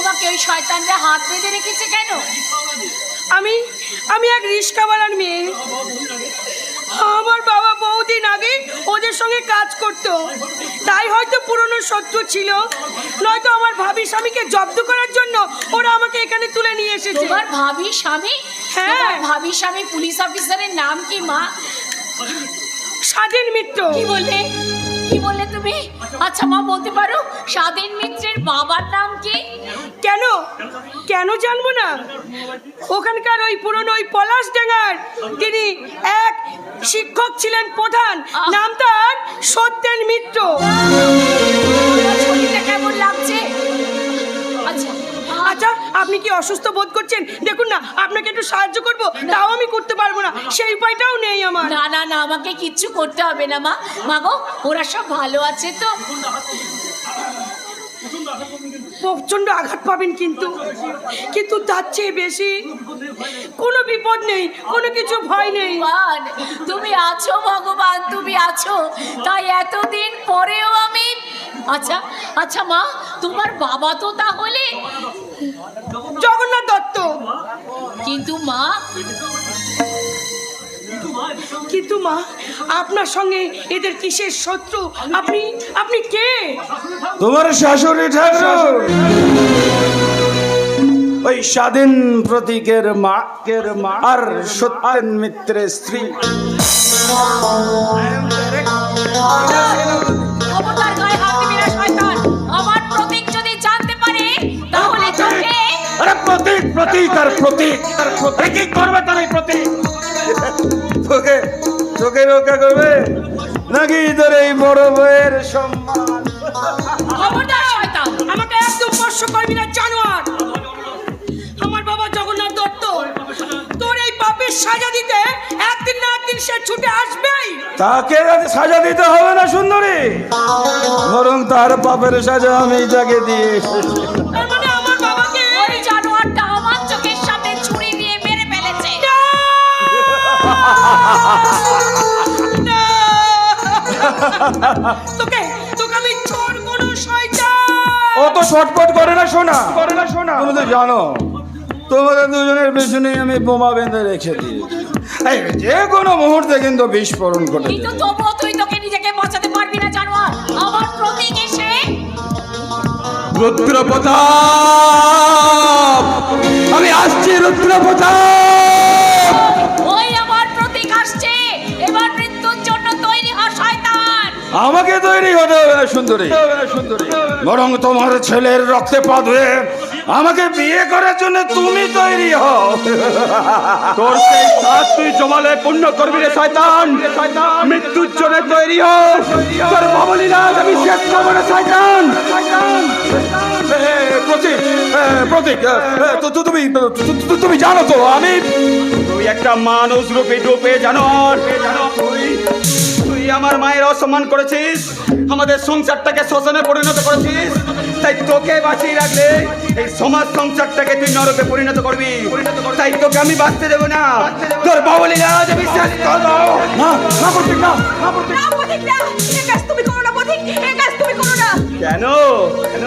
তোমাকে ওই শয়তানরা হাত বেঁধে রেখেছে কেন? আমি আমি এক রিস্কাওয়ালার মেয়ে। আমার বাবা বহুদিন আগে ওদের সঙ্গে কাজ করতো, তাই হয়তো পুরনো শত্রু ছিল, নয়তো আমার ভাবি স্বামীকে জব্দ করার জন্য ওরা আমাকে এখানে তুলে নিয়ে এসেছে। তোমার ভাবি স্বামী? হ্যাঁ। তোমার ভাবি স্বামী পুলিশ অফিসারের নাম কি মা? স্বাধীন মিত্র। কি বললে? কি বললে তুমি? আচ্ছা মা, বলতে পারো স্বাধীন মিত্রের বাবার নাম কি? কেন কেন জানবো না? ওখানকার ওই পুরনো ওই পলাশডাঙ্গার তিনি এক শিক্ষক ছিলেন, প্রধান। নাম তার সত্যেন মিত্র। শরীরটা কেমন লাগছে? আচ্ছা আচ্ছা, আপনি কি অসুস্থ বোধ করছেন? দেখুন না, আপনাকে একটু সাহায্য করব, তাও আমি করতে পারবো না, সেই উপায়টাও নেই আমার। না না না, আমাকে কিচ্ছু করতে হবে না মা। মা গো, ওরা সব ভালো আছে তো? প্রচন্ড আঘাত পাবেন, কিন্তু কিন্তু তার চেয়ে বেশি কোনো বিপদ নেই, কোনো কিছু ভয় নেই। ভগবান, তুমি আছো ভগবান, তুমি আছো, তাই এতদিন পরেও আমি। আচ্ছা আচ্ছা মা, তোমার বাবা তো তাহলে জগন্নাথ দত্ত। কিন্তু মা, কিন্তু মা, আপনার সঙ্গে এদের কিসের শত্রু? আপনি আপনি কে? তোমার শাশুড়ি ঠাকুর, ওই স্বাধীন প্রতীকের মা আর সত্যেন মিত্রের স্ত্রী। খবরদার গায়ে হাত দিবি না শয়তান। আমার প্রতীক যদি জানতে পারে তাহলে তোকে। আরে প্রতীক প্রতীক আর প্রতীক আর প্রতীক কি করবে? তার এই প্রতীক তোকে তোকে রক্ষা করবে নাকি তোর এই বড় বউয়ের সম্মান? খবরদার শয়তান। আমাকে একদম স্পর্শ করবি না, জানোয়ার। আমার বাবা জগন্নাথ দত্ত, তোর এই পাপের সাজা দিতে একদিন না একদিন সে ছুটে আসবেই। তাকে সাজা দিতে হবে না সুন্দরী, বরং তার পাপের সাজা আমি তাকে দিয়ে এসেছি। তার মানে আমার বাবাকে ওই জানোয়ারটা আমার চোখের সামনে ছুরি দিয়ে মেরে ফেলেছে। না! তোকে তোকে আমি ছোট কোনো শয়তান। ও তো শটপট করে না শোনা। তুমি তো জানো তোমাদের দুজনের পেছনে আমি বোমা বেঁধে রেখে দিয়েছি, যে কোনো মুহূর্তে কিন্তু বিস্ফোরণ ঘটে কিন্তু যাবে। তবুও তুই তোকে নিজেকে বাঁচাতে পারবি না জানোয়ার। আমার প্রতীক এসে রুদ্র প্রতাপ, আমি আসছি রুদ্র প্রতাপ। ওই আমার প্রতীক আসছে। এবার মৃত্যুর জন্য তৈরি হ শয়তান। আমাকে তৈরি হতে হবে না সুন্দরী, বরং তোমার ছেলের রক্তে পা ধুয়ে আমাকে বিয়ে করার জন্য তুমি তৈরি হও। তোর সেই সাথ তুই জমালে পূর্ণ করবি রে শয়তান। মৃত্যুর জন্য তৈরি হও, তোর বাবলীলা আমি শেষ করবো না শয়তান। প্রতীক প্রতীক, তুমি জানো তো আমি তুই একটা মানুষ রূপে ডুবে জানো। তুই আমার মায়ের অসম্মান করেছিস, আমাদের সংসারটাকে শ্মশানে পরিণত করেছিস, তাই তোকে বাঁচিয়ে রাখলে এই সমাজ সংসারটাকে তুই নরকে পরিণত করবি, তাই তোকে আমি বাঁচতে দেবো না। তোর বাবলীলা আমি শেষ করবো না। প্রতীক না, না পথিক না, এ কাজ তুমি করো না পথিক, এ কাজ তুমি করো না। কেন?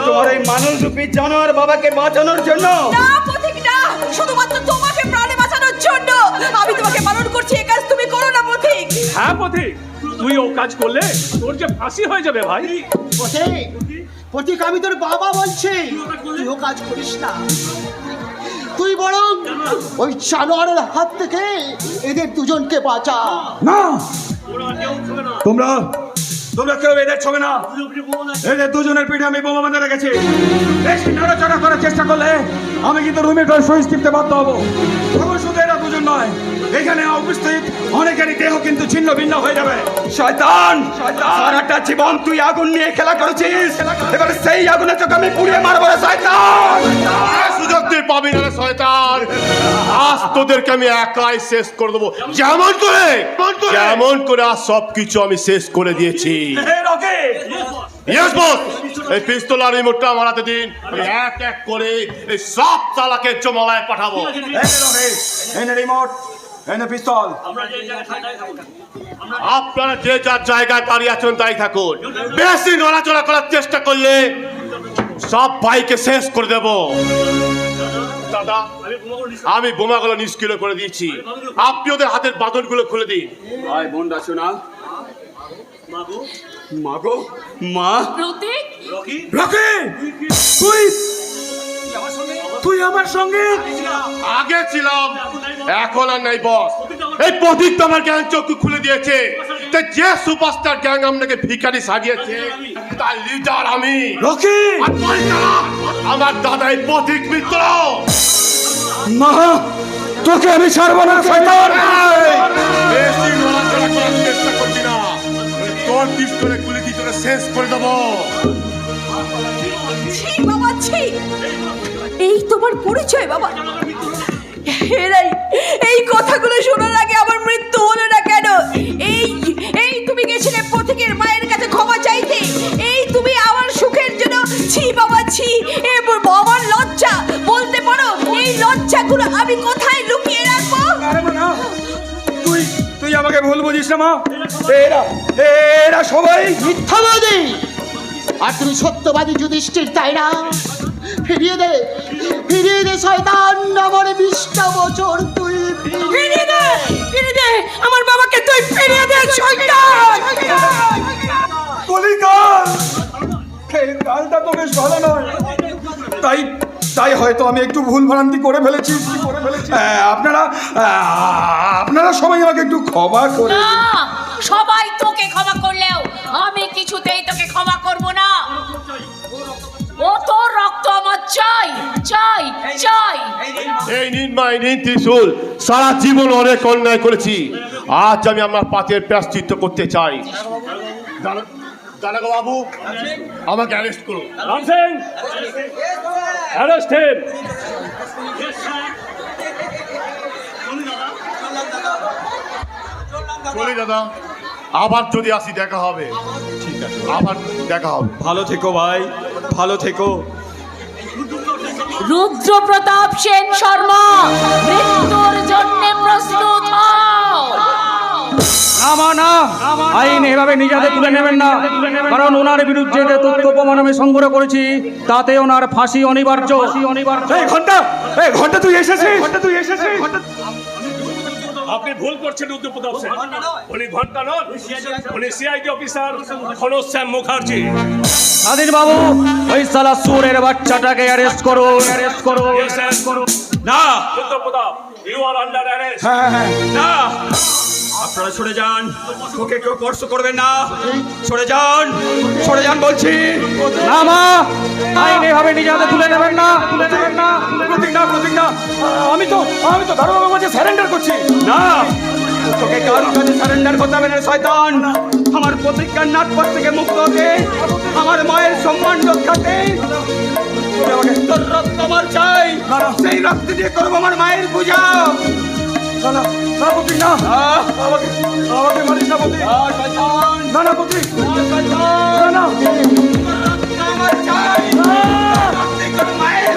তোমার এই মানুষ রূপী জানোয়ার বাবাকে বাঁচানোর জন্য? না পথিক না, শুধুমাত্র তোমাকে প্রাণে বাঁচানোর জন্য আমি তোমাকে পালন করছি, এ কাজ তুমি করো না পথিক। হ্যাঁ পথিক, তুই ও কাজ করলে তোর যে ফাঁসি হয়ে যাবে ভাই। প্রতীক, আমি তোর বাবা বলছি, তুই ও কাজ করিস না। তুই বরং ওই জানোয়ারের হাত থেকে এদের দুজনকে বাঁচা। না, তোমরা তোমরা কেউ এদের ছবে না। এদের দুজনের পিঠে আমি বোমা বাঁধা রেখেছি। বেশি নড়াচড়া করার চেষ্টা করলে আমি কিন্তু রুমে শহীদ টিপতে বাধ্য হবো। তখন শুধু এরা দুজন নয়, এখানে উপস্থিত অনেকেরই দেহ কিন্তু ছিন্ন ভিন্ন হয়ে যাবে। শয়তান, সারাটা জীবন তুই আগুন নিয়ে খেলা করেছিস, এবার সেই আগুনে তোকে আমি পুড়িয়ে মারবো রে শয়তান। সুযোগ তুই পাবি না রে শয়তান। আজ তোদেরকে আমি একাই শেষ করে দেবো, যেমন করে আজ সবকিছু আমি শেষ করে দিয়েছি। এই পিস্তল আর রিমোটটা আমার হাতে দিন, এক এক করে এই সব চালাকে জমালায় পাঠাবো। এনে রিমোট, এনে পিস্তল। আপনারা যে যার জায়গায় দাঁড়িয়ে আছেন তাই থাকুন, বেশি নড়াচড়া করার চেষ্টা করলে সব ভাইকে শেষ করে দেব। দাদা, আমি বোমাগুলো নিষ্ক্রিয় করে দিয়েছি, আপনি ওদের হাতের বাঁধনগুলো খুলে দিন। ভাই বোনরা শোনা, মাগো মা। প্রতীক, রকি, তুই আমার সঙ্গে আগে ছিলাম, এখন আর নাই বস। এই প্রতীক তো আমার গ্যাং চক্ষু খুলে দিয়েছে। তাই যে সুপারস্টার গ্যাং আপনাকে ভিখারি সাজিয়েছে তার লিডার আমি। রকি, আর পরিচালক আমার দাদা এই প্রতীক মিত্র। মা, তোকে আমি ছাড়বো না শয়তান। বেশি নড়াচড়া করার চেষ্টা করছি না, তোর পিস্তলে গুলি দিয়ে তোকে শেষ করে দেবো। ছি বাবা ছি, এই তোমার পরিচয় বাবা? এরাই এই কথাগুলো শোনার আগে আমার মৃত্যু হলো না কেন? এই এই তুমি গেছিলে প্রতীকের মায়ের কাছে ক্ষমা চাইতে, এই তুমি আমার সুখের জন্য, ছি বাবা ছি, এ বাবার লজ্জা বলতে পারো? এই লজ্জাগুলো আমি কোথায় লুকিয়ে রাখবো? তুই আমাকে ভুল বুঝিস না মা। এরা সবাই মিথ্যাবাদী, আর তুমি সত্যবাদী যুধিষ্ঠির, তাই না? ফিরিয়ে দে, ফিরিয়ে দে শয়তান আমার 20টা বছর। তুই ফিরিয়ে দে, ফিরিয়ে দে আমার বাবাকে, তুই ফিরিয়ে দে শয়তান। কলিকাল, এই কালটা তো বেশ ভালো নয়। তাই হয়তো আমি একটু ভুল ভ্রান্তি করে ফেলেছি। আপনারা সবাই আমাকে একটু ক্ষমা করে না, সবাই তোকে ক্ষমা করলেও আমি কিছুতেই তোকে ক্ষমা করব না। ও তোর রক্ত আমার চাই, চাই, চাই। এই নিন মা, এই নিন ত্রিশূল। সারা জীবন অনেক অন্যায় করেছি, আজ আমি আমার পাপের প্রায়শ্চিত্ত করতে চাই। দানাগো বাবু, আমাকে অ্যারেস্ট করুন। Ram Singh, arrest him. চলি দাদা, আবার যদি আসি দেখা হবে। ঠিক আছে, আবার দেখা হবে। ভালো থেকো ভাই, ভালো থেকো। রুদ্র প্রতাপ সেন শর্মা, মৃত্যুর জন্য প্রস্তুত হও। না, আইন এভাবে নিজেদের তুলে নেবেন না, কারণ ওনার বিরুদ্ধে যে তথ্য প্রমাণ আমি সংগ্রহ করেছি তাতে ওনার ফাঁসি অনিবার্য। এই ঘন্টা তুই এসেছিস। আপনি ভুল করছেন রুদ্রপ্রতাপ সেন। উনি ঘন্টা নন, উনি সিআইডি অফিসার খনজ শ্যাম মুখার্জি। স্বাধীন বাবু, ওই সালা সুরের বাচ্চাটাকে অ্যারেস্ট করো। Yes, sir. না, Rudrapratap, you are under arrest. হ্যাঁ, না, আপনারা সরে যান। ওকে কেউ স্পর্শ করবেন না। সরে যান বলছি। না মা, আইন এভাবে নিজেদের তুলে নেবেন না। প্রতীক না, আমি তো দারোগার মাঝে স্যারেন্ডার করছি। না, তোকে কারোর কাছে স্যারেন্ডার করতে হবে না শয়তান। আমার প্রতিজ্ঞার নাটপথ থেকে মুক্ত হতে, আমার মায়ের সম্মান রক্ষাতে আমাকে তোর রক্ত আমার চাই। সেই রক্ত দিয়ে করবো আমার মায়ের পূজা। প্রতীক না, আমাকে মারিস না প্রতীক। না প্রতীক, না আমার চাই। মায়ের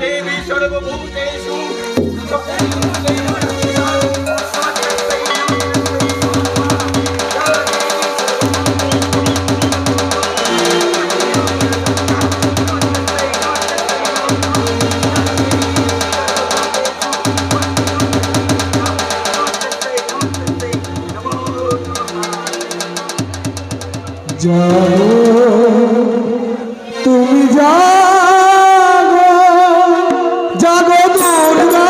দেবী সর্বভূতেষু তুমি জাগো জাগো দুর্গা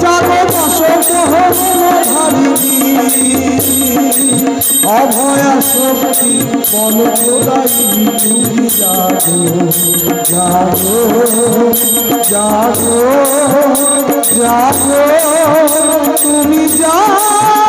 জাগো অভয়া শক্তি বল প্রদায়ী তুমি জাগো জাগো জাগো জাগো তুমি জাগো।